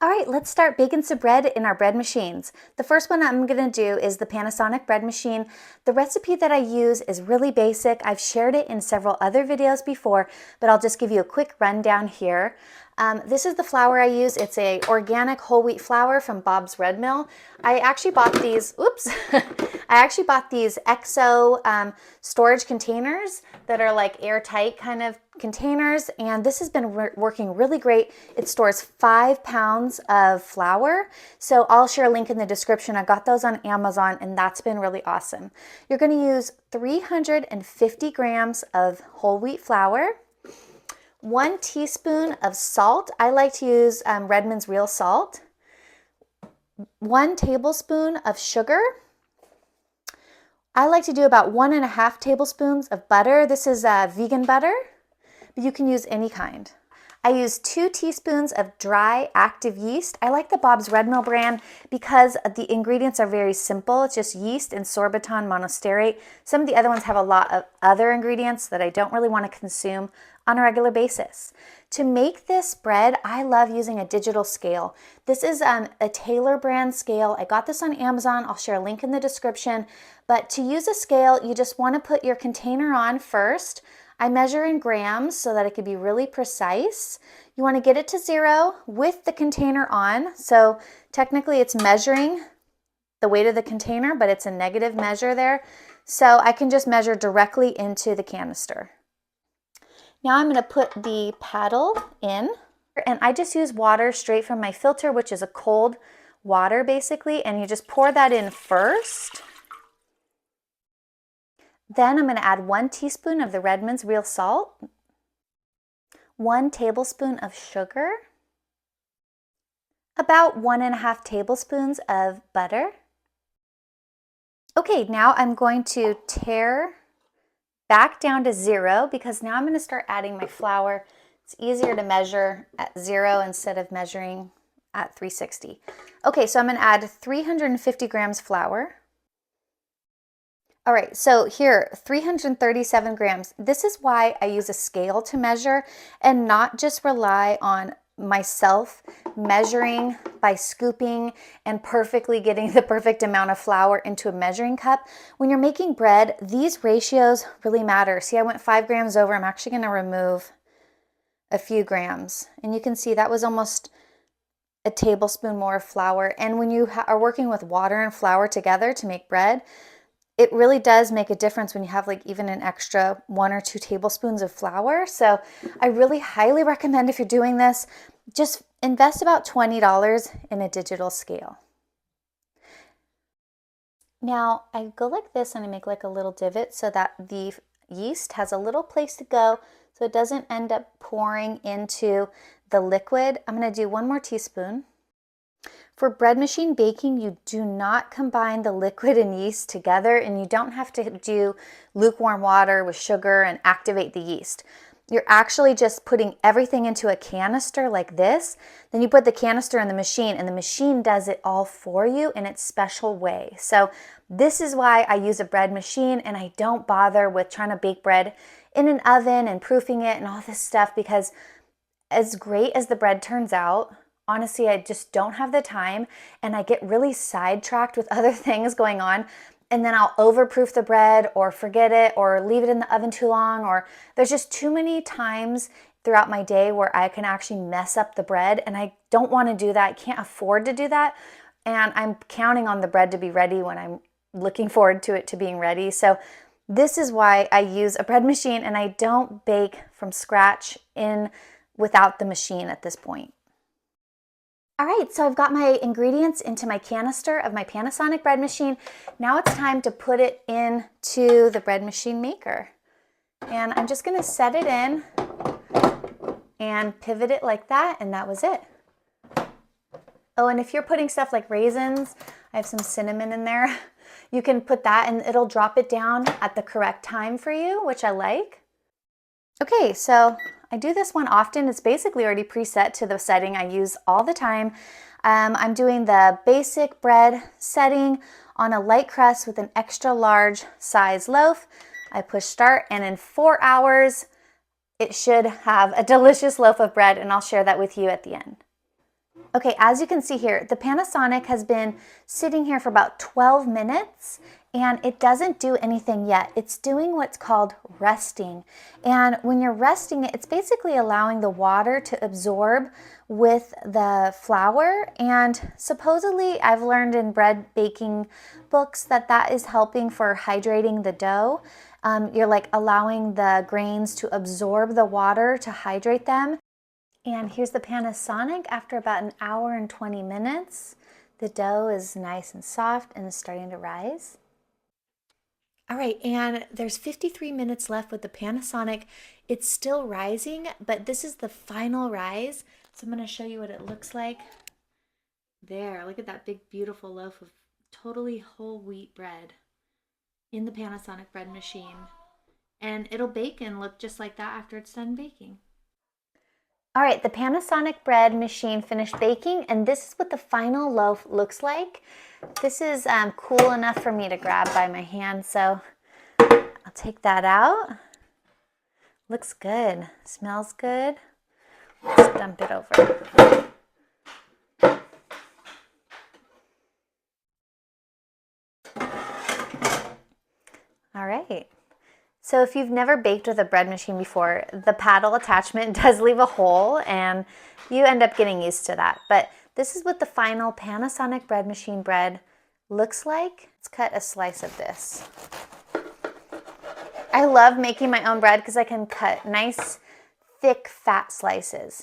All right, let's start baking some bread in our bread machines. The first one I'm going to do is the Panasonic bread machine. The recipe that I use is really basic. I've shared it in several other videos before, but I'll just give you a quick rundown here. This is the flour I use. It's a organic whole wheat flour from Bob's Red Mill. I actually bought these, XO storage containers that are like airtight kind of containers, and this has been working really great. It stores 5 pounds of flour, so I'll share a link in the description. I got those on Amazon, and that's been really awesome. You're going to use 350 grams of whole wheat flour, 1 teaspoon of salt. I like to use Redmond's real salt, 1 tablespoon of sugar. I like to do about 1.5 tablespoons of butter. This is vegan butter, but you can use any kind. I use 2 teaspoons of dry active yeast. I like the Bob's Red Mill brand because the ingredients are very simple. It's just yeast and sorbiton monosterate. Some of the other ones have a lot of other ingredients that I don't really want to consume on a regular basis. To make this bread, I love using a digital scale. This is a Taylor brand scale. I got this on Amazon. I'll share a link in the description. But to use a scale, you just want to put your container on first. I measure in grams so that it can be really precise. You want to get it to 0 with the container on. So technically it's measuring the weight of the container, but it's a negative measure there. So I can just measure directly into the canister. Now I'm going to put the paddle in, and I just use water straight from my filter, which is a cold water basically, and you just pour that in first. Then I'm going to add 1 teaspoon of the Redmond's real salt, 1 tablespoon of sugar, about 1.5 tablespoons of butter. Okay, now I'm going to tare back down to 0 because now I'm going to start adding my flour. It's easier to measure at 0 instead of measuring at 360. Okay, so I'm going to add 350 grams flour. All right, so here, 337 grams. This is why I use a scale to measure and not just rely on myself measuring by scooping and perfectly getting the perfect amount of flour into a measuring cup. When you're making bread, these ratios really matter. See, I went 5 grams over. I'm actually going to remove a few grams. And you can see that was almost a tablespoon more of flour. And when you are working with water and flour together to make bread, it really does make a difference when you have like even an extra 1 or 2 tablespoons of flour. So I really highly recommend, if you're doing this, just invest about $20 in a digital scale. Now I go like this and I make like a little divot so that the yeast has a little place to go so it doesn't end up pouring into the liquid. I'm going to do 1 more teaspoon. For bread machine baking, you do not combine the liquid and yeast together, and you don't have to do lukewarm water with sugar and activate the yeast. You're actually just putting everything into a canister like this. Then you put the canister in the machine, and the machine does it all for you in its special way. So this is why I use a bread machine, and I don't bother with trying to bake bread in an oven and proofing it and all this stuff, because as great as the bread turns out, honestly, I just don't have the time, and I get really sidetracked with other things going on, and then I'll overproof the bread or forget it or leave it in the oven too long, or there's just too many times throughout my day where I can actually mess up the bread, and I don't want to do that. I can't afford to do that, and I'm counting on the bread to be ready when I'm looking forward to it to being ready. So this is why I use a bread machine, and I don't bake from scratch without the machine at this point. All right, so I've got my ingredients into my canister of my Panasonic bread machine. Now it's time to put it into the bread machine maker. And I'm just gonna set it in and pivot it like that, and that was it. Oh, and if you're putting stuff like raisins, I have some cinnamon in there, you can put that and it'll drop it down at the correct time for you, which I like. Okay, so I do this one often. It's basically already preset to the setting I use all the time. I'm doing the basic bread setting on a light crust with an extra large size loaf. I push start, and in 4 hours, it should have a delicious loaf of bread, and I'll share that with you at the end. Okay, as you can see here, the Panasonic has been sitting here for about 12 minutes and it doesn't do anything yet. It's doing what's called resting. And when you're resting it, it's basically allowing the water to absorb with the flour. And supposedly, I've learned in bread baking books that that is helping for hydrating the dough. You're like allowing the grains to absorb the water to hydrate them. And here's the Panasonic after about an hour and 20 minutes. The dough is nice and soft and is starting to rise. All right, and there's 53 minutes left with the Panasonic. It's still rising, but this is the final rise. So I'm gonna show you what it looks like. There, look at that big, beautiful loaf of totally whole wheat bread in the Panasonic bread machine. And it'll bake and look just like that after it's done baking. All right, the Panasonic bread machine finished baking, and this is what the final loaf looks like. This is cool enough for me to grab by my hand, so I'll take that out. Looks good, smells good. Let's dump it over. All right. So if you've never baked with a bread machine before, the paddle attachment does leave a hole and you end up getting used to that. But this is what the final Panasonic bread machine bread looks like. Let's cut a slice of this. I love making my own bread because I can cut nice, thick, fat slices.